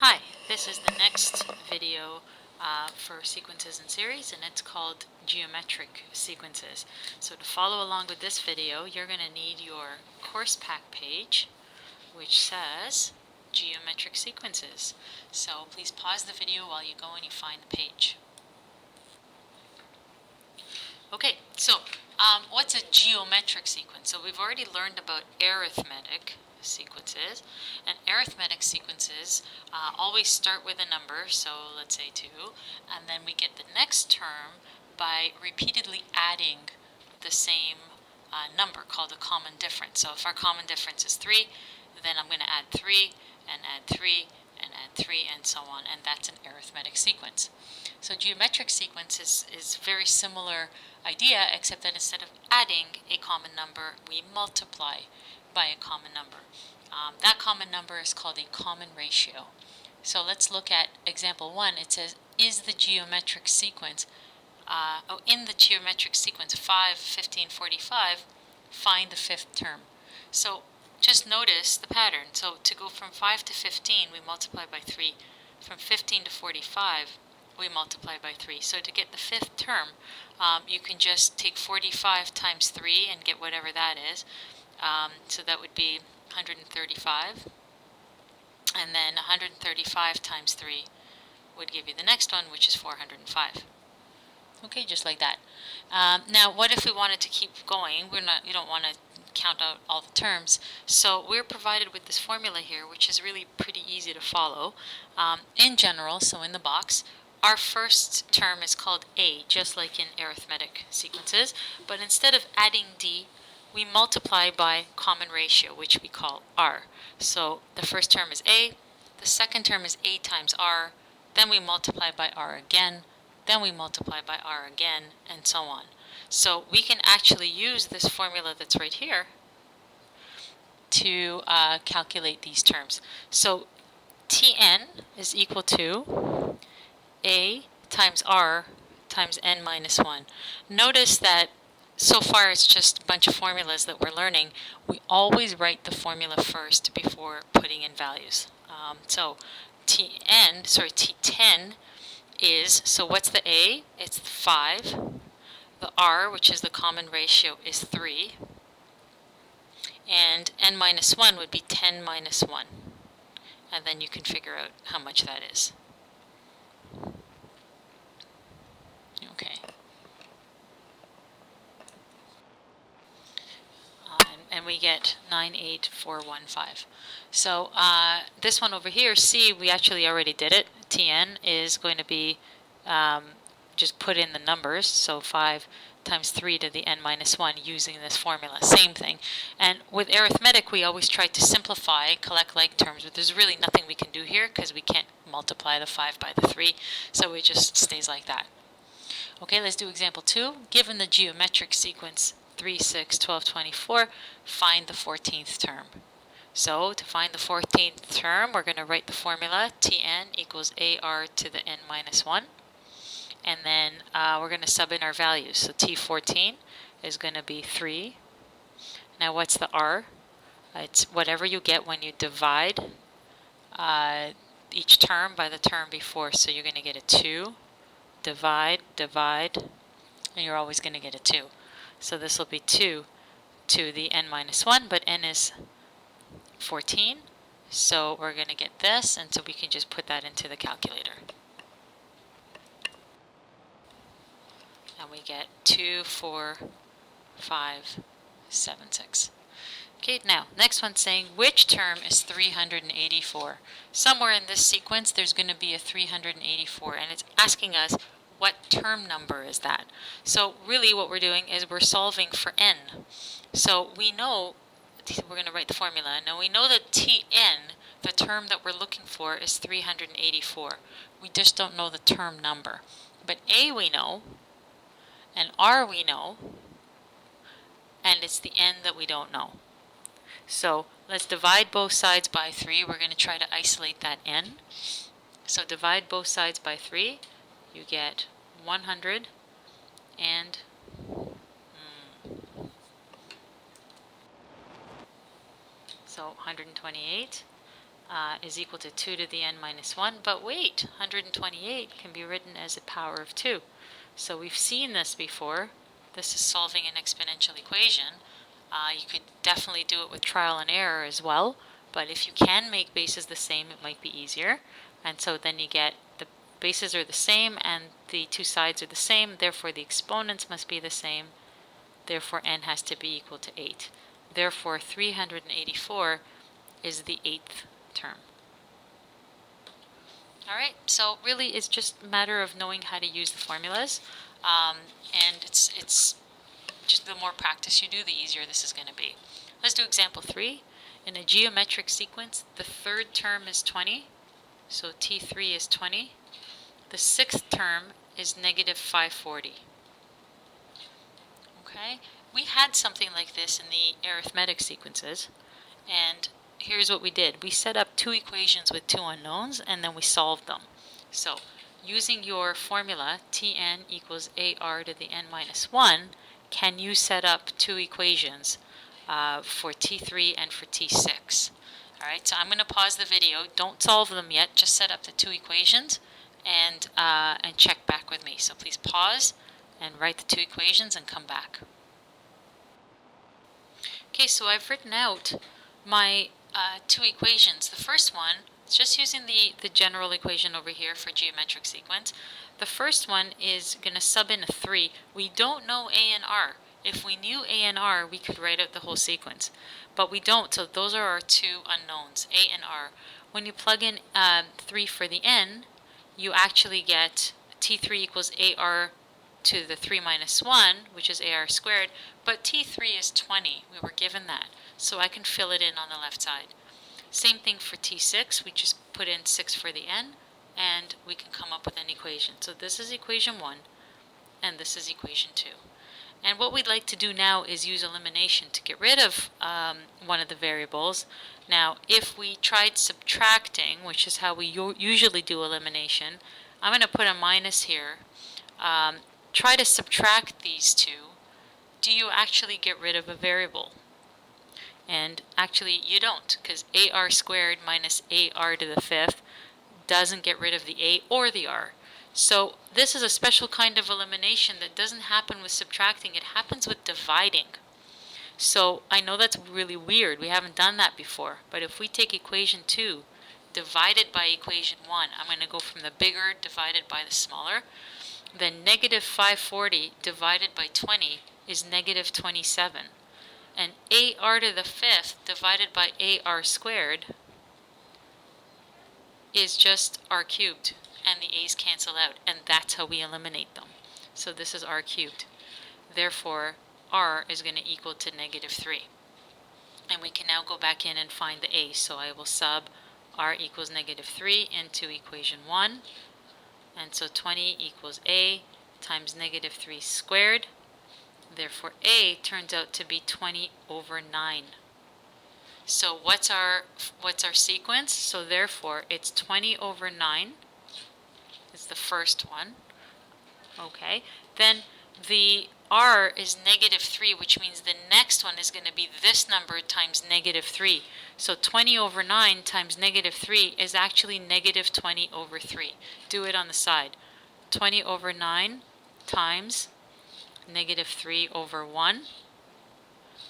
Hi, this is the next video for sequences and series, and it's called geometric sequences. So to follow along with this video, you're going to need your course pack page, which says geometric sequences. So please pause the video while you go and you find the page. Okay, so what's a geometric sequence? So we've already learned about arithmetic sequences, and arithmetic sequences always start with a number, so let's say 2, and then we get the next term by repeatedly adding the same number called a common difference. So if our common difference is 3, then I'm going to add 3 and add 3 and add 3 and so on, and that's an arithmetic sequence. So geometric sequence is very similar idea, except that instead of adding a common number, we multiply by a common number. That common number is called a common ratio. So let's look at example 1. It says, is the geometric sequence, in the geometric sequence 5, 15, 45, find the fifth term. So just notice the pattern. So to go from 5 to 15, we multiply by 3. From 15 to 45, we multiply by 3. So to get the fifth term, you can just take 45 times 3 and get whatever that is. So that would be 135. And then 135 times 3 would give you the next one, which is 405. Okay, just like that. Now, what if we wanted to keep going? You don't want to count out all the terms. So we're provided with this formula here, which is really pretty easy to follow. In general, so in the box, our first term is called A, just like in arithmetic sequences. But instead of adding D, we multiply by common ratio, which we call R. So the first term is A, the second term is A times R, then we multiply by R again, then we multiply by R again, and so on. So we can actually use this formula that's right here to calculate these terms. So Tn is equal to A times R times n minus 1. Notice that so far it's just a bunch of formulas that we're learning. We always write the formula first before putting in values. So T10 is, so what's the A? It's 5. The R, which is the common ratio, is 3. And n minus 1 would be 10 minus 1. And then you can figure out how much that is. Okay. And we get 98415. So this one over here, C, we actually already did it. Tn is going to be just put in the numbers, so 5 times 3 to the n minus 1 using this formula. Same thing. And with arithmetic, we always try to simplify, collect like terms, but there's really nothing we can do here because we can't multiply the 5 by the 3, so it just stays like that. Okay, let's do example 2. Given the geometric sequence 3, 6, 12, 24, find the 14th term. So to find the 14th term, we're going to write the formula Tn equals AR to the n minus 1. And then we're going to sub in our values. So T14 is going to be 3. Now what's the R? It's whatever you get when you divide each term by the term before. So you're going to get a 2, divide, and you're always going to get a 2. So this will be 2 to the n minus 1, but n is 14. So we're going to get this, and so we can just put that into the calculator. And we get 2, 4, 5, 7, 6. Okay, now, next one's saying, which term is 384? Somewhere in this sequence, there's going to be a 384, and it's asking us, what term number is that? So really what we're doing is we're solving for n. So we know, we're going to write the formula. Now we know that Tn, the term that we're looking for, is 384. We just don't know the term number. But A we know, and R we know, and it's the n that we don't know. So let's divide both sides by 3. We're going to try to isolate that n. So divide both sides by 3. You get 100 and so 128. is equal to 2 to the n minus 1. But wait, 128 can be written as a power of 2. So we've seen this before. This is solving an exponential equation. You could definitely do it with trial and error as well. But if you can make bases the same, it might be easier. And so then you get the bases are the same and the two sides are the same. Therefore, the exponents must be the same. Therefore, n has to be equal to 8. Therefore, 384 is the 8th term. Alright, so really it's just a matter of knowing how to use the formulas. And it's just the more practice you do, the easier this is going to be. Let's do example 3. In a geometric sequence, the third term is 20. So T3 is 20. The sixth term is negative 540. Okay, we had something like this in the arithmetic sequences, and here's what we did. We set up two equations with two unknowns, and then we solved them. So, using your formula, Tn equals AR to the n minus 1, can you set up two equations for T3 and for T6? Alright, so I'm going to pause the video. Don't solve them yet, just set up the two equations and check back with me. So please pause and write the two equations and come back. Okay, so I've written out my two equations. The first one is just using the general equation over here for geometric sequence. The first one is going to sub in a 3. We don't know A and R. If we knew A and R, we could write out the whole sequence. But we don't, so those are our two unknowns, A and R. When you plug in 3 for the n, you actually get T3 equals AR to the 3 minus 1, which is AR squared, but T3 is 20. We were given that, so I can fill it in on the left side. Same thing for T6. We just put in 6 for the n, and we can come up with an equation. So this is equation 1, and this is equation 2. And what we'd like to do now is use elimination to get rid of one of the variables. Now, if we tried subtracting, which is how we usually do elimination, I'm going to put a minus here. Try to subtract these two. Do you actually get rid of a variable? And actually, you don't, because AR squared minus AR to the 5th doesn't get rid of the A or the R. So this is a special kind of elimination that doesn't happen with subtracting. It happens with dividing. So I know that's really weird. We haven't done that before. But if we take equation 2 divided by equation 1, I'm going to go from the bigger divided by the smaller. Then negative 540 divided by 20 is negative 27. And AR to the 5th divided by AR squared is just R cubed. And the a's cancel out, and that's how we eliminate them. So this is R cubed. Therefore, R is going to equal to negative 3. And we can now go back in and find the a. So I will sub R equals negative 3 into equation 1. And so 20 equals a times negative 3 squared. Therefore, a turns out to be 20 over 9. So what's our sequence? So therefore, it's 20 over 9. Is the first one. Okay, then the R is negative 3, which means the next one is going to be this number times negative 3. So 20 over 9 times negative 3 is actually negative 20 over 3. Do it on the side. 20 over 9 times negative 3 over 1.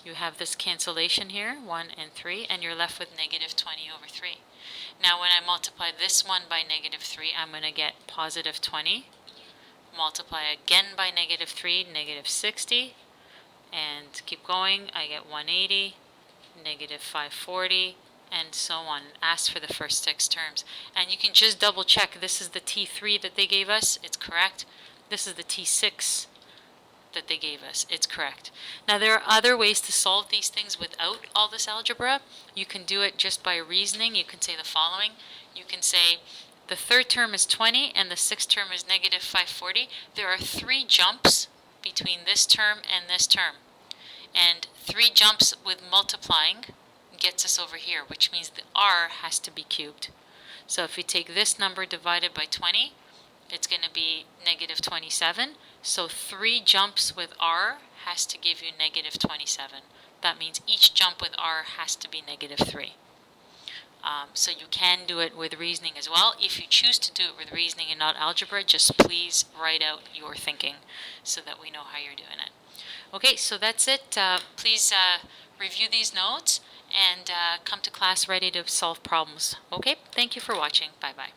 You have this cancellation here, 1 and 3, and you're left with negative 20 over 3. Now when I multiply this one by negative 3, I'm going to get positive 20. Multiply again by negative 3, negative 60. And keep going, I get 180, negative 540, and so on. Ask for the first 6 terms. And you can just double check, this is the T3 that they gave us, it's correct. This is the T6 that they gave us, it's correct. Now there are other ways to solve these things without all this algebra. You can do it just by reasoning. You can say the following. You can say the third term is 20 and the sixth term is negative 540. There are 3 jumps between this term and this term. And 3 jumps with multiplying gets us over here, which means the R has to be cubed. So if we take this number divided by 20, it's going to be negative 27. So 3 jumps with R has to give you negative 27. That means each jump with R has to be negative 3. So you can do it with reasoning as well. If you choose to do it with reasoning and not algebra, just please write out your thinking so that we know how you're doing it. Okay, so that's it. Please review these notes and come to class ready to solve problems. Okay, thank you for watching. Bye-bye.